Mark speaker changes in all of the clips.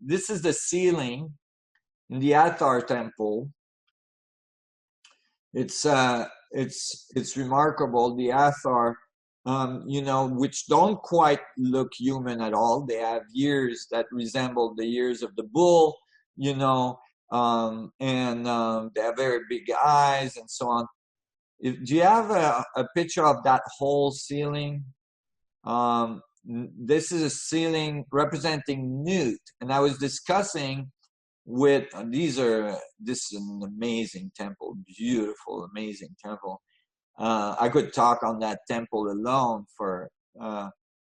Speaker 1: this is the ceiling in the Hathor temple. It's remarkable. The Hathor, which don't quite look human at all. They have ears that resemble the ears of the bull, and they have very big eyes and so on. Do you have a picture of that whole ceiling? This is a ceiling representing Nut, and I was discussing with this is an amazing temple, beautiful, amazing temple. I could talk on that temple alone for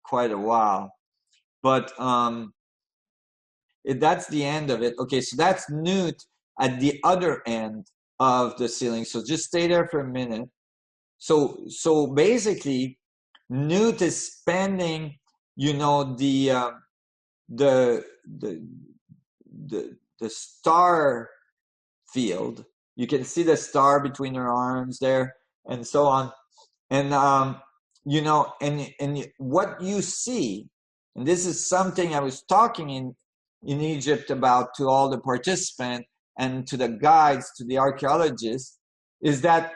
Speaker 1: quite a while, but that's the end of it. Okay, so that's Nut at the other end of the ceiling. So just stay there for a minute. So basically, Nut is spanning, the star field. You can see the star between her arms there, and so on. And and what you see, and this is something I was talking in Egypt about to all the participants and to the guides, to the archaeologists, is that,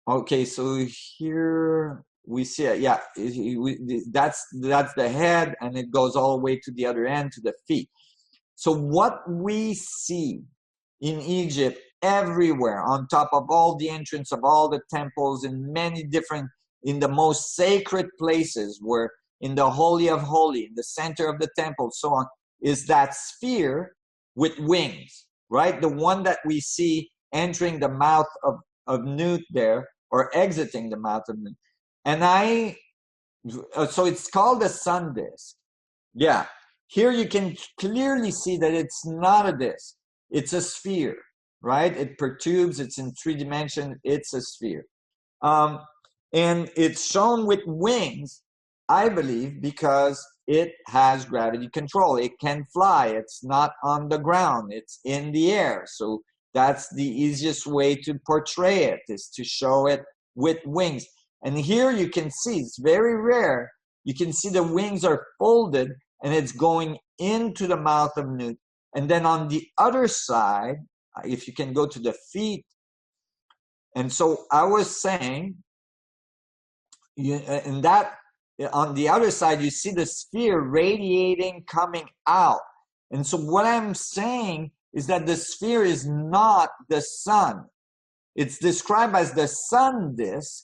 Speaker 1: okay, so here we see it. Yeah, that's the head, and it goes all the way to the other end, to the feet. So what we see in Egypt everywhere, on top of all the entrance of all the temples, in many different, in the most sacred places, where in the Holy of Holy, in the center of the temple, so on, is that sphere with wings, right? The one that we see entering the mouth of Nut there, or exiting the mouth of Nut. And so it's called a sun disk. Yeah. Here you can clearly see that it's not a disk. It's a sphere, right? It pertubes. It's in 3 dimensions. It's a sphere. And it's shown with wings, I believe, because it has gravity control. It can fly. It's not on the ground. It's in the air. So that's the easiest way to portray it, is to show it with wings. And here you can see, it's very rare, you can see the wings are folded, and it's going into the mouth of Nut. And then on the other side, if you can go to the feet, and so I was saying, and that on the other side, you see the sphere radiating, coming out. And so what I'm saying is that the sphere is not the sun. It's described as the sun disk.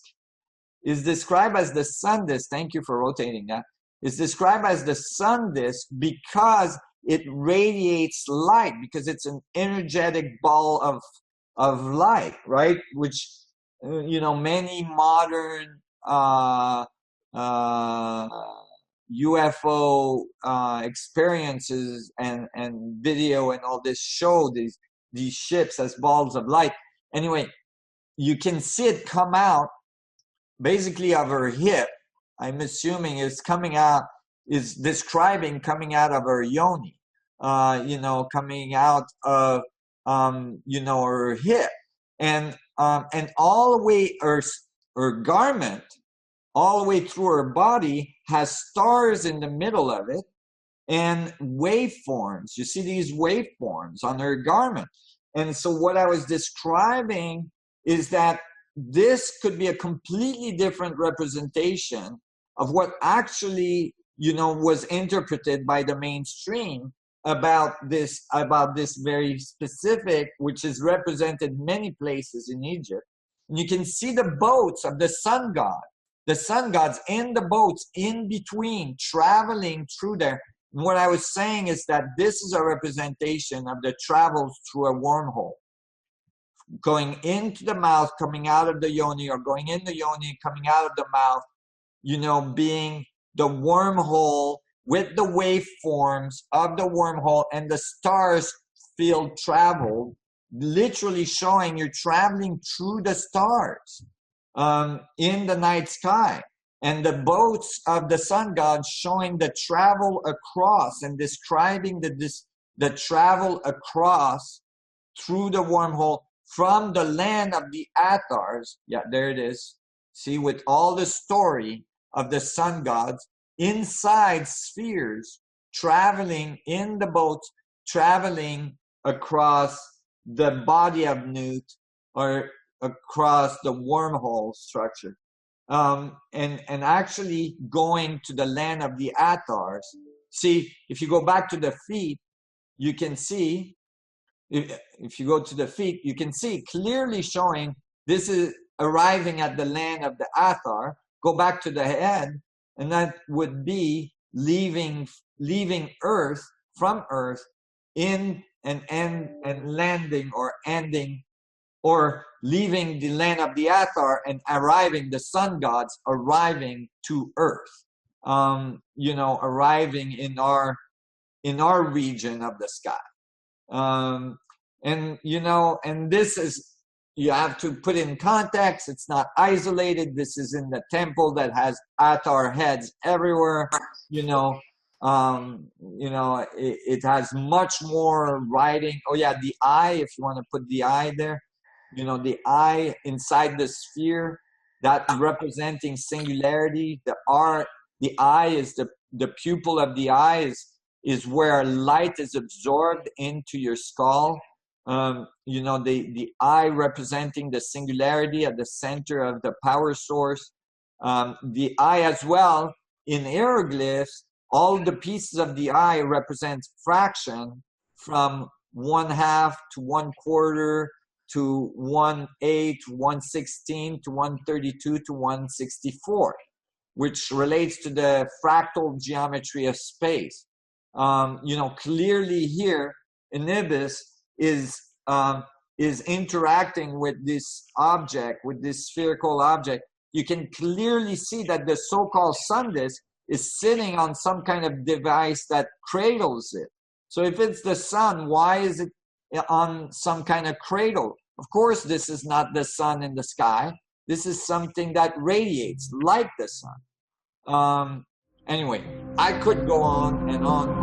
Speaker 1: Thank you for rotating that. It's described as the sun disk because it radiates light, because it's an energetic ball of light, right? Which, many modern UFO experiences and video and all this show these ships as balls of light. Anyway, you can see it come out basically of her hip. I'm assuming is describing coming out of her yoni, coming out of her hip, and all the way her garment, all the way through her body, has stars in the middle of it and waveforms. You see these waveforms on her garment. And so what I was describing is that this could be a completely different representation of what actually, was interpreted by the mainstream about this very specific, which is represented many places in Egypt. And you can see the boats of the sun gods in the boats in between, traveling through there. And what I was saying is that this is a representation of the travels through a wormhole, going into the mouth, coming out of the yoni, or going in the yoni, coming out of the mouth, being the wormhole with the waveforms of the wormhole and the stars field travel, literally showing you're traveling through the stars in the night sky. And the boats of the sun gods showing the travel across and describing the travel across through the wormhole from the land of the Hathors. Yeah, there it is. See, with all the story of the sun gods inside spheres, traveling in the boats traveling across the body of Newt or across the wormhole structure. And actually going to the land of the Athars. See, if you go back to the feet, you can see, if you go to the feet, you can see clearly showing this is arriving at the land of the Athar. Go back to the head, and that would be leaving Earth, from Earth, in and landing or ending or leaving the land of the Athar and arriving, the sun gods arriving to Earth, arriving in our region of the sky. And this is, you have to put in context. It's not isolated. This is in the temple that has Athar heads everywhere. It has much more writing. Oh yeah, the eye, if you want to put the eye there, the eye inside the sphere, that representing singularity. The eye is the pupil of the eye is where light is absorbed into your skull. The eye representing the singularity at the center of the power source. The eye as well, in hieroglyphs, all the pieces of the eye represent fraction from 1/2 to 1/4 to 1/8, 1/16 to 1/32 to 1/64, which relates to the fractal geometry of space. Clearly here, Anubis is interacting with this object, with this spherical object. You can clearly see that the so-called sun disk is sitting on some kind of device that cradles it. So if it's the sun, why is it on some kind of cradle? Of course, this is not the sun in the sky. This is something that radiates like the sun. Anyway, I could go on and on.